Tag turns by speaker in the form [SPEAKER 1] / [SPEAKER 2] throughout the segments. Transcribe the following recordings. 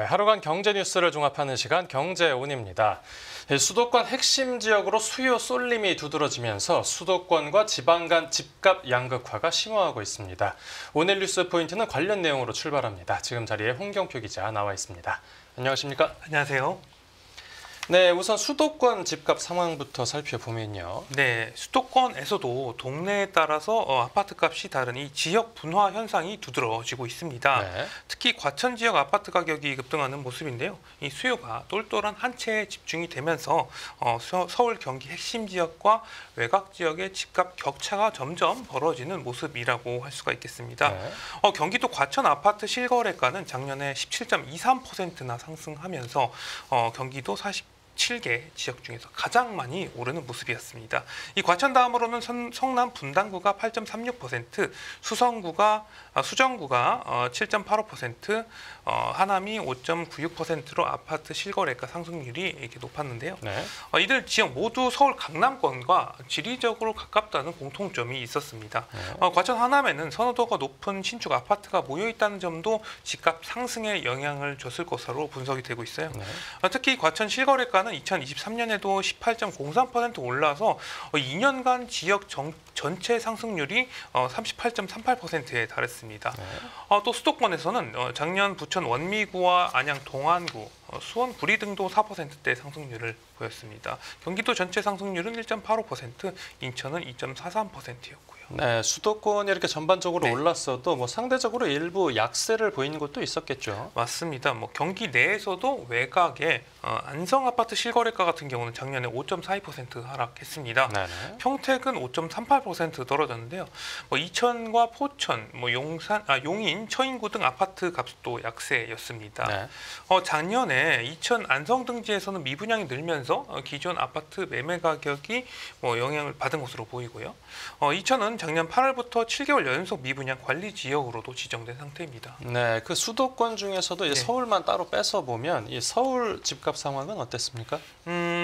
[SPEAKER 1] 하루간 경제 뉴스를 종합하는 시간 경제온입니다. 수도권 핵심 지역으로 수요 쏠림이 두드러지면서 수도권과 지방 간 집값 양극화가 심화하고 있습니다. 오늘 뉴스 포인트는 관련 내용으로 출발합니다. 지금 자리에 홍경표 기자 나와 있습니다. 안녕하십니까?
[SPEAKER 2] 안녕하세요.
[SPEAKER 1] 네, 우선 수도권 집값 상황부터 살펴보면요.
[SPEAKER 2] 네, 수도권에서도 동네에 따라서 아파트값이 다른 이 지역 분화 현상이 두드러지고 있습니다.
[SPEAKER 1] 네.
[SPEAKER 2] 특히 과천 지역 아파트 가격이 급등하는 모습인데요. 이 수요가 똘똘한 한 채에 집중이 되면서 서울 경기 핵심 지역과 외곽 지역의 집값 격차가 점점 벌어지는 모습이라고 할 수가 있겠습니다.
[SPEAKER 1] 네.
[SPEAKER 2] 경기도 과천 아파트 실거래가는 작년에 17.23%나 상승하면서 경기도 47개 지역 중에서 가장 많이 오르는 모습이었습니다. 이 과천 다음으로는 성남 분당구가 8.36%, 수정구가 7.85%, 하남이 5.96%로 아파트 실거래가 상승률이 이렇게 높았는데요.
[SPEAKER 1] 네.
[SPEAKER 2] 이들 지역 모두 서울 강남권과 지리적으로 가깝다는 공통점이 있었습니다.
[SPEAKER 1] 네.
[SPEAKER 2] 과천 하남에는 선호도가 높은 신축 아파트가 모여 있다는 점도 집값 상승에 영향을 줬을 것으로 분석이 되고 있어요.
[SPEAKER 1] 네.
[SPEAKER 2] 특히 과천 실거래가는 2023년에도 18.03% 올라서 2년간 지역 전체 상승률이 38.38%에 달했습니다.
[SPEAKER 1] 네.
[SPEAKER 2] 또 수도권에서는 작년 부천 원미구와 안양 동안구, 수원 구리 등도 4%대 상승률을 보였습니다. 경기도 전체 상승률은 1.85%, 인천은 2.43%였고요.
[SPEAKER 1] 네, 수도권이 이렇게 전반적으로
[SPEAKER 2] 네.
[SPEAKER 1] 올랐어도 상대적으로 일부 약세를 보이는 곳도 있었겠죠.
[SPEAKER 2] 맞습니다. 경기 내에서도 외곽에 안성 아파트 실거래가 같은 경우는 작년에 5.42% 하락했습니다.
[SPEAKER 1] 네네.
[SPEAKER 2] 평택은 5.38% 떨어졌는데요. 이천과 포천, 용인, 처인구 등 아파트 값도 약세였습니다.
[SPEAKER 1] 네.
[SPEAKER 2] 작년에 이천 안성 등지에서는 미분양이 늘면서 기존 아파트 매매 가격이 영향을 받은 것으로 보이고요. 이천은 작년 8월부터 7개월 연속 미분양 관리 지역으로도 지정된 상태입니다.
[SPEAKER 1] 네, 그 수도권 중에서도 이제
[SPEAKER 2] 네.
[SPEAKER 1] 서울만 따로 빼서 보면 이 서울 집값 상황은 어땠습니까?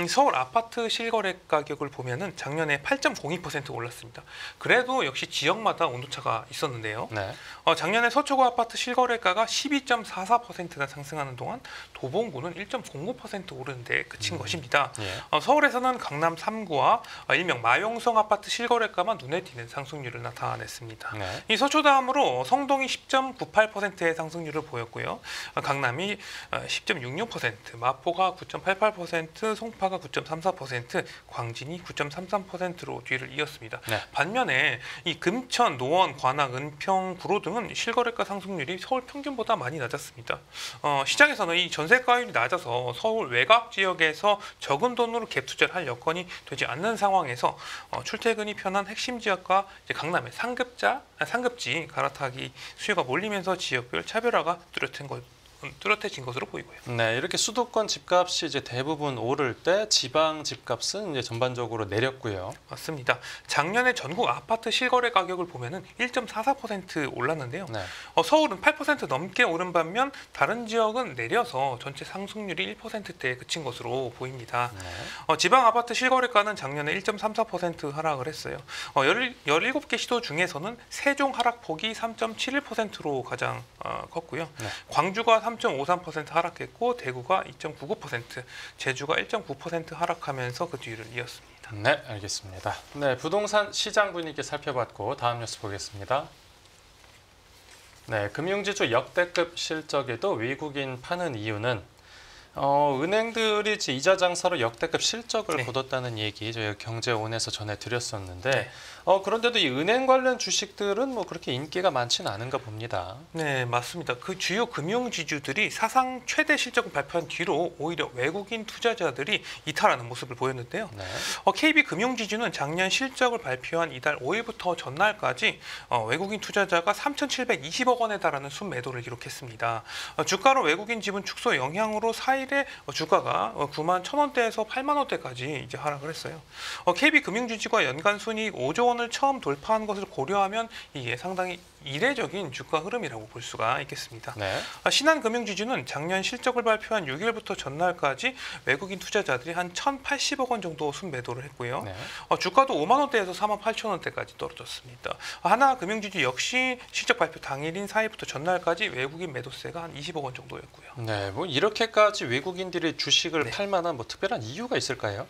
[SPEAKER 2] 서울 아파트 실거래 가격을 보면은 작년에 8.02% 올랐습니다. 그래도 역시 지역마다 온도차가 있었는데요.
[SPEAKER 1] 네.
[SPEAKER 2] 작년에 서초구 아파트 실거래가가 12.44%나 상승하는 동안 도봉구는 1.09% 오르는 데 그친 것입니다.
[SPEAKER 1] 예.
[SPEAKER 2] 서울에서는 강남 3구와 일명 마용성 아파트 실거래가만 눈에 띄는 상승률을 나타냈습니다.
[SPEAKER 1] 네.
[SPEAKER 2] 이 서초 다음으로 성동이 10.98%의 상승률을 보였고요. 강남이 10.66%, 마포가 9.88%, 송파가 9.34%, 광진이 9.33%로 뒤를 이었습니다.
[SPEAKER 1] 네.
[SPEAKER 2] 반면에 이 금천, 노원, 관악, 은평, 구로 등은 실거래가 상승률이 서울 평균보다 많이 낮았습니다. 시장에서는 이 전세가율이 낮아서 서울 외곽 지역에서 적은 돈으로 갭 투자를 할 여건이 되지 않는 상황에서 출퇴근이 편한 핵심 지역과 이제 강남의 상급지 갈아타기 수요가 몰리면서 지역별 차별화가 뚜렷해진 것으로 보이고요.
[SPEAKER 1] 네, 이렇게 수도권 집값이 이제 대부분 오를 때 지방 집값은 이제 전반적으로 내렸고요.
[SPEAKER 2] 맞습니다. 작년에 전국 아파트 실거래 가격을 보면은 1.44% 올랐는데요.
[SPEAKER 1] 네.
[SPEAKER 2] 서울은 8% 넘게 오른 반면 다른 지역은 내려서 전체 상승률이 1%대에 그친 것으로 보입니다.
[SPEAKER 1] 네.
[SPEAKER 2] 지방 아파트 실거래가는 작년에 1.34% 하락을 했어요. 17개 시도 중에서는 세종 하락폭이 3.71%로 가장 컸고요.
[SPEAKER 1] 네.
[SPEAKER 2] 광주가 3.53% 하락했고 대구가 2.99%, 제주가 1.9% 하락하면서 그 뒤를 이었습니다.
[SPEAKER 1] 네, 알겠습니다. 네, 부동산 시장 분위기 살펴봤고 다음 뉴스 보겠습니다. 네, 금융지주 역대급 실적에도 외국인 파는 이유는 은행들이 이자 장사로 역대급 실적을
[SPEAKER 2] 네.
[SPEAKER 1] 거뒀다는 얘기 저희가 경제온에서 전해드렸었는데
[SPEAKER 2] 네.
[SPEAKER 1] 그런데도 이 은행 관련 주식들은 그렇게 인기가 많지는 않은가 봅니다.
[SPEAKER 2] 네, 맞습니다. 그 주요 금융지주들이 사상 최대 실적을 발표한 뒤로 오히려 외국인 투자자들이 이탈하는 모습을 보였는데요.
[SPEAKER 1] 네.
[SPEAKER 2] KB금융지주는 작년 실적을 발표한 이달 5일부터 전날까지 외국인 투자자가 3,720억 원에 달하는 순매도를 기록했습니다. 주가로 외국인 지분 축소 영향으로 4일 4일에 주가가 9만 1,000원대에서 8만 원대까지 이제 하락을 했어요. KB금융지주가 연간 순이익 5조 원을 처음 돌파한 것을 고려하면 이게 상당히 이례적인 주가 흐름이라고 볼 수가 있겠습니다.
[SPEAKER 1] 네.
[SPEAKER 2] 신한금융지주는 작년 실적을 발표한 6일부터 전날까지 외국인 투자자들이 한 1,080억 원 정도 순매도를 했고요.
[SPEAKER 1] 네.
[SPEAKER 2] 주가도 5만 원대에서 4만 8천 원대까지 떨어졌습니다. 하나금융지주 역시 실적 발표 당일인 4일부터 전날까지 외국인 매도세가 한 20억 원 정도였고요.
[SPEAKER 1] 네, 뭐 이렇게까지 외국인들이 주식을
[SPEAKER 2] 네.
[SPEAKER 1] 팔 만한 뭐 특별한 이유가 있을까요?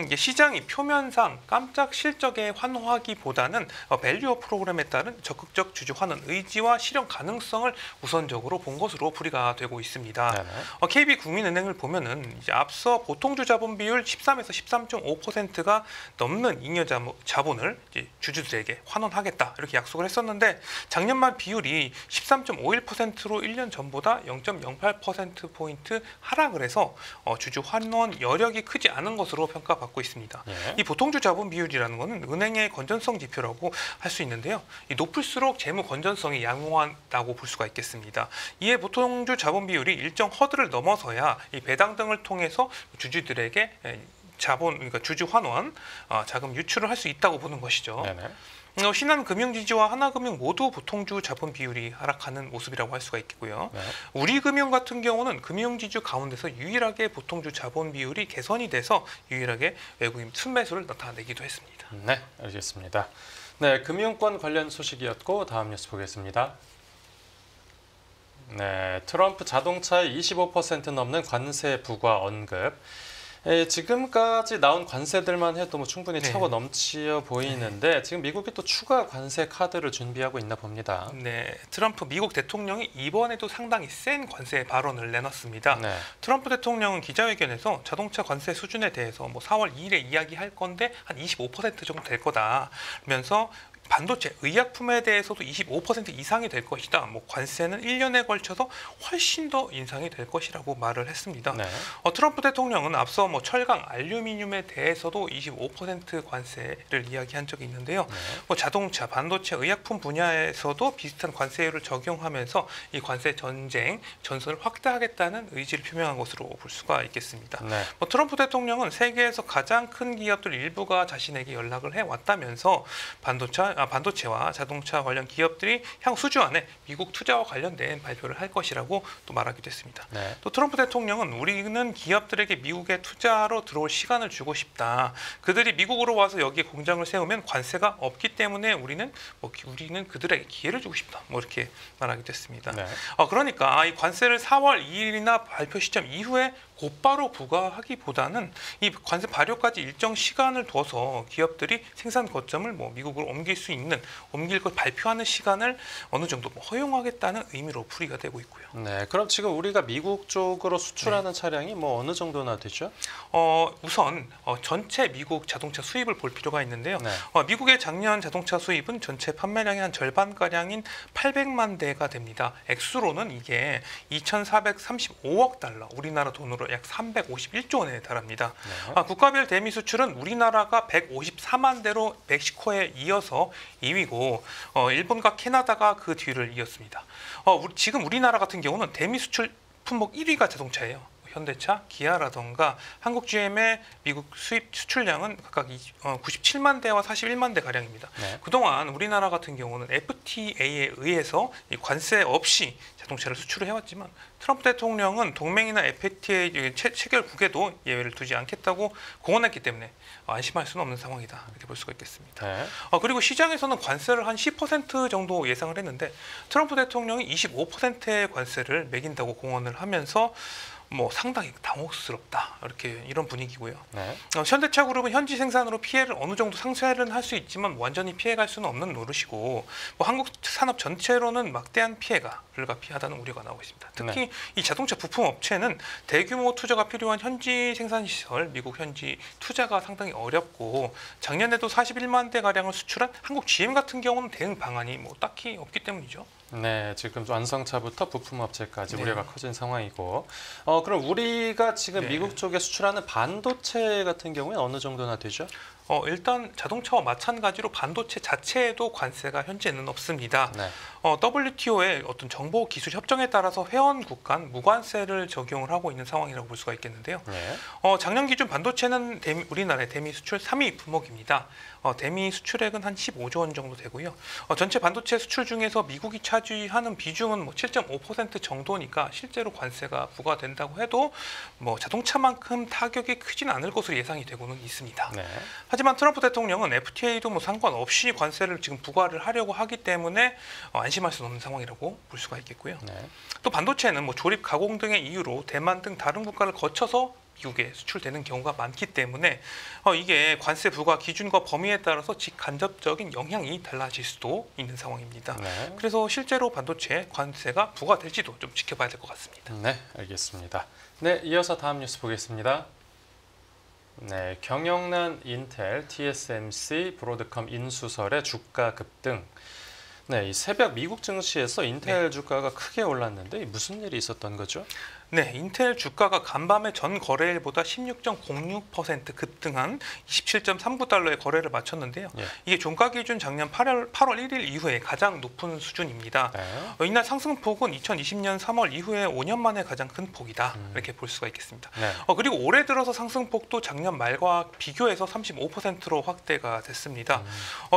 [SPEAKER 2] 이게 시장이 표면상 깜짝 실적에 환호하기보다는 밸류어 프로그램에 따른 적극적 주주 환원 의지와 실현 가능성을 우선적으로 본 것으로 풀이가 되고 있습니다.
[SPEAKER 1] 네네.
[SPEAKER 2] KB국민은행을 보면은 이제 앞서 보통주 자본 비율 13에서 13.5%가 넘는 잉여 자본을 이제 주주들에게 환원하겠다 이렇게 약속을 했었는데 작년 말 비율이 13.51%로 1년 전보다 0.08%포인트 하락을 해서 주주 환원 여력이 크지 않은 것으로 평가받고 있습니다.
[SPEAKER 1] 예.
[SPEAKER 2] 이 보통주 자본 비율이라는 것은 은행의 건전성 지표라고 할 수 있는데요. 이 높을수록 재무 건전성이 양호하다고 볼 수가 있겠습니다. 이에 보통주 자본 비율이 일정 허들을 넘어서야 이 배당 등을 통해서 주주들에게 자본, 그러니까 주주 환원, 자금 유출을 할 수 있다고 보는 것이죠.
[SPEAKER 1] 네네.
[SPEAKER 2] 신한금융지주와 하나금융 모두 보통주 자본 비율이 하락하는 모습이라고 할 수가 있겠고요.
[SPEAKER 1] 네.
[SPEAKER 2] 우리금융 같은 경우는 금융지주 가운데서 유일하게 보통주 자본 비율이 개선이 돼서 유일하게 외국인 순매수를 나타내기도 했습니다.
[SPEAKER 1] 네, 알겠습니다. 네, 금융권 관련 소식이었고 다음 뉴스 보겠습니다. 네, 트럼프 자동차에 25% 넘는 관세 부과 언급. 지금까지 나온 관세들만 해도 뭐 충분히 차고 넘치어 보이는데 지금 미국이 또 추가 관세 카드를 준비하고 있나 봅니다.
[SPEAKER 2] 네, 트럼프 미국 대통령이 이번에도 상당히 센 관세 발언을 내놨습니다.
[SPEAKER 1] 네.
[SPEAKER 2] 트럼프 대통령은 기자회견에서 자동차 관세 수준에 대해서 뭐 4월 2일에 이야기할 건데 한 25% 정도 될 거다. 그러면서 반도체, 의약품에 대해서도 25% 이상이 될 것이다. 뭐 관세는 1년에 걸쳐서 훨씬 더 인상이 될 것이라고 말을 했습니다.
[SPEAKER 1] 네.
[SPEAKER 2] 트럼프 대통령은 앞서 뭐 철강, 알루미늄에 대해서도 25% 관세를 이야기한 적이 있는데요.
[SPEAKER 1] 네.
[SPEAKER 2] 뭐 자동차, 반도체, 의약품 분야에서도 비슷한 관세율을 적용하면서 이 관세 전쟁 전선을 확대하겠다는 의지를 표명한 것으로 볼 수가 있겠습니다.
[SPEAKER 1] 네.
[SPEAKER 2] 트럼프 대통령은 세계에서 가장 큰 기업들 일부가 자신에게 연락을 해왔다면서 반도체와 자동차 관련 기업들이 향후 수주 안에 미국 투자와 관련된 발표를 할 것이라고 또 말하기도 했습니다.
[SPEAKER 1] 네.
[SPEAKER 2] 또 트럼프 대통령은 우리는 기업들에게 미국에 투자로 들어올 시간을 주고 싶다. 그들이 미국으로 와서 여기에 공장을 세우면 관세가 없기 때문에 우리는 그들에게 기회를 주고 싶다. 뭐 이렇게 말하기도 했습니다.
[SPEAKER 1] 네.
[SPEAKER 2] 그러니까 이 관세를 4월 2일이나 발표 시점 이후에 곧바로 부과하기보다는 이 관세 발효까지 일정 시간을 둬서 기업들이 생산 거점을 뭐 미국으로 옮길 걸 발표하는 시간을 어느 정도 뭐 허용하겠다는 의미로 풀이가 되고 있고요.
[SPEAKER 1] 네. 그럼 지금 우리가 미국 쪽으로 수출하는 차량이 뭐 어느 정도나 되죠?
[SPEAKER 2] 우선 전체 미국 자동차 수입을 볼 필요가 있는데요.
[SPEAKER 1] 네.
[SPEAKER 2] 미국의 작년 자동차 수입은 전체 판매량의 한 절반가량인 800만 대가 됩니다. 액수로는 이게 2,435억 달러, 우리나라 돈으로 약 351조 원에 달합니다.
[SPEAKER 1] 네.
[SPEAKER 2] 국가별 대미 수출은 우리나라가 154만 대로 멕시코에 이어서 2위고 일본과 캐나다가 그 뒤를 이었습니다. 지금 우리나라 같은 경우는 대미 수출 품목 1위가 자동차예요. 현대차, 기아라던가 한국 GM의 미국 수입 수출량은 각각 97만 대와 41만 대 가량입니다.
[SPEAKER 1] 네.
[SPEAKER 2] 그동안 우리나라 같은 경우는 FTA에 의해서 이 관세 없이 자동차를 수출을 해왔지만 트럼프 대통령은 동맹이나 FTA 체결국에도 예외를 두지 않겠다고 공언했기 때문에 안심할 수는 없는 상황이다 이렇게 볼 수가 있겠습니다.
[SPEAKER 1] 네.
[SPEAKER 2] 그리고 시장에서는 관세를 한 10% 정도 예상을 했는데 트럼프 대통령이 25%의 관세를 매긴다고 공언을 하면서 뭐 상당히 당혹스럽다 이런 분위기고요.
[SPEAKER 1] 네.
[SPEAKER 2] 현대차 그룹은 현지 생산으로 피해를 어느 정도 상쇄는 할 수 있지만 완전히 피해갈 수는 없는 노릇이고 뭐 한국 산업 전체로는 막대한 피해가 불가피하다는 우려가 나오고 있습니다. 특히
[SPEAKER 1] 네.
[SPEAKER 2] 이 자동차 부품 업체는 대규모 투자가 필요한 현지 생산 시설, 미국 현지 투자가 상당히 어렵고 작년에도 41만 대 가량을 수출한 한국 GM 같은 경우는 대응 방안이 뭐 딱히 없기 때문이죠.
[SPEAKER 1] 네, 지금 완성차부터 부품업체까지
[SPEAKER 2] 네.
[SPEAKER 1] 우려가 커진 상황이고, 그럼 우리가 지금
[SPEAKER 2] 네.
[SPEAKER 1] 미국 쪽에 수출하는 반도체 같은 경우에 어느 정도나 되죠?
[SPEAKER 2] 일단 자동차와 마찬가지로 반도체 자체에도 관세가 현재는 없습니다.
[SPEAKER 1] 네.
[SPEAKER 2] WTO의 어떤 정보 기술 협정에 따라서 회원국 간 무관세를 적용을 하고 있는 상황이라고 볼 수가 있겠는데요.
[SPEAKER 1] 네.
[SPEAKER 2] 작년 기준 반도체는 우리나라의 대미 수출 3위 품목입니다. 대미 수출액은 한 15조 원 정도 되고요. 전체 반도체 수출 중에서 미국이 차지하는 비중은 7.5% 정도니까 실제로 관세가 부과된다고 해도 자동차만큼 타격이 크지는 않을 것으로 예상이 되고는 있습니다.
[SPEAKER 1] 네.
[SPEAKER 2] 하지만 트럼프 대통령은 FTA도 상관없이 관세를 지금 부과를 하려고 하기 때문에 안심할 수는 없는 상황이라고 볼 수가 있겠고요.
[SPEAKER 1] 네.
[SPEAKER 2] 또 반도체는 조립, 가공 등의 이유로 대만 등 다른 국가를 거쳐서 미국에 수출되는 경우가 많기 때문에 이게 관세 부과 기준과 범위에 따라서 직간접적인 영향이 달라질 수도 있는 상황입니다.
[SPEAKER 1] 네.
[SPEAKER 2] 그래서 실제로 반도체 관세가 부과될지도 좀 지켜봐야 될 것 같습니다.
[SPEAKER 1] 네, 알겠습니다. 네, 이어서 다음 뉴스 보겠습니다. 네, 경영난 인텔, TSMC, 브로드컴 인수설의 주가 급등. 네, 이 새벽 미국 증시에서 인텔 주가가 크게 올랐는데 무슨 일이 있었던 거죠?
[SPEAKER 2] 네, 인텔 주가가 간밤에 전 거래일보다 16.06% 급등한 27.39달러의 거래를 마쳤는데요.
[SPEAKER 1] 예.
[SPEAKER 2] 이게 종가 기준 작년 8월 1일 이후에 가장 높은 수준입니다.
[SPEAKER 1] 네.
[SPEAKER 2] 이날 상승폭은 2020년 3월 이후에 5년 만에 가장 큰 폭이다. 이렇게 볼 수가 있겠습니다.
[SPEAKER 1] 네.
[SPEAKER 2] 그리고 올해 들어서 상승폭도 작년 말과 비교해서 35%로 확대가 됐습니다.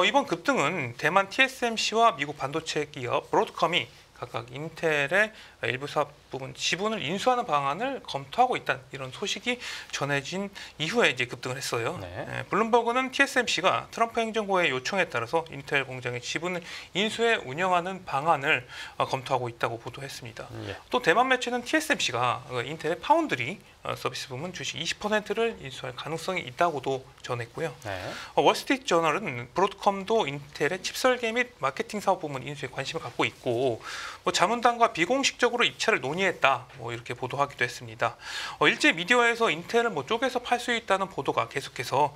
[SPEAKER 2] 이번 급등은 대만 TSMC와 미국 반도체 기업 브로드컴이 각각 인텔의 일부 사업 부분 지분을 인수하는 방안을 검토하고 있다는 이런 소식이 전해진 이후에 이제 급등을 했어요.
[SPEAKER 1] 네.
[SPEAKER 2] 블룸버그는 TSMC가 트럼프 행정부의 요청에 따라서 인텔 공장의 지분을 인수해 운영하는 방안을 검토하고 있다고 보도했습니다.
[SPEAKER 1] 예.
[SPEAKER 2] 또 대만 매체는 TSMC가 인텔의 파운드리 서비스 부문 주식 20%를 인수할 가능성이 있다고도 전했고요.
[SPEAKER 1] 네.
[SPEAKER 2] 월스트리트 저널은 브로드컴도 인텔의 칩 설계 및 마케팅 사업 부문 인수에 관심을 갖고 있고 자문단과 비공식적으로 입찰을 논의했다 이렇게 보도하기도 했습니다. 일제 미디어에서 인텔을 쪼개서 팔 수 있다는 보도가 계속해서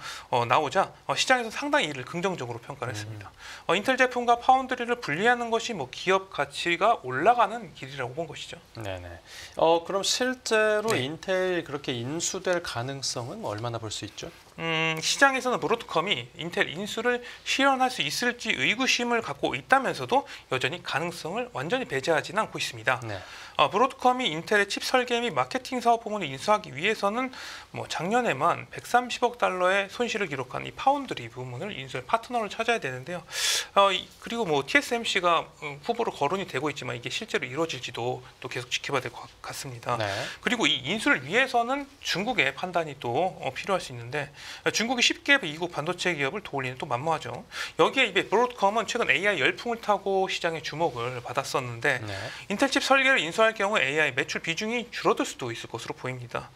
[SPEAKER 2] 나오자 시장에서 상당히 이를 긍정적으로 평가를 했습니다. 인텔 제품과 파운드리를 분리하는 것이 기업 가치가 올라가는 길이라고 본 것이죠.
[SPEAKER 1] 네네. 그럼 실제로
[SPEAKER 2] 네.
[SPEAKER 1] 인텔이 그렇게 인수될 가능성은 얼마나 볼 수 있죠?
[SPEAKER 2] 시장에서는 브로드컴이 인텔 인수를 실현할 수 있을지 의구심을 갖고 있다면서도 여전히 가능성을 완전히 배제하지는 않고 있습니다.
[SPEAKER 1] 네.
[SPEAKER 2] 브로드컴이 인텔의 칩 설계 및 마케팅 사업 부문을 인수하기 위해서는 작년에만 130억 달러의 손실을 기록한 이 파운드리 부문을 인수할 파트너를 찾아야 되는데요. 그리고 TSMC가 후보로 거론이 되고 있지만 이게 실제로 이루어질지도 또 계속 지켜봐야 될 것 같습니다.
[SPEAKER 1] 네.
[SPEAKER 2] 그리고 이 인수를 위해서는 중국의 판단이 또 필요할 수 있는데 중국이 쉽게 미국 반도체 기업을 도울리는 또 만무하죠. 여기에 이제 브로드컴은 최근 AI 열풍을 타고 시장의 주목을 받았었는데
[SPEAKER 1] 네.
[SPEAKER 2] 인텔 칩 설계를 인수할 경우 AI 매출 비중이 줄어들 수도 있을 것으로 보입니다.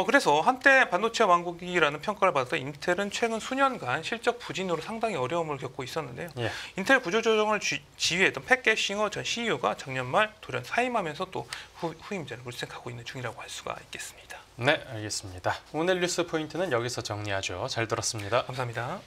[SPEAKER 2] 그래서 한때 반도체 왕국이라는 평가를 받았던 인텔은 최근 수년간 실적 부진으로 상당히 어려움을 겪고 있었는데요.
[SPEAKER 1] 예.
[SPEAKER 2] 인텔 구조조정을 지휘했던 팻 게싱어 전 CEO가 작년 말 돌연 사임하면서 또 후임자를 물색하고 있는 중이라고 할 수가 있겠습니다.
[SPEAKER 1] 네, 알겠습니다. 오늘 뉴스 포인트는 여기서 정리하죠. 잘 들었습니다.
[SPEAKER 2] 감사합니다.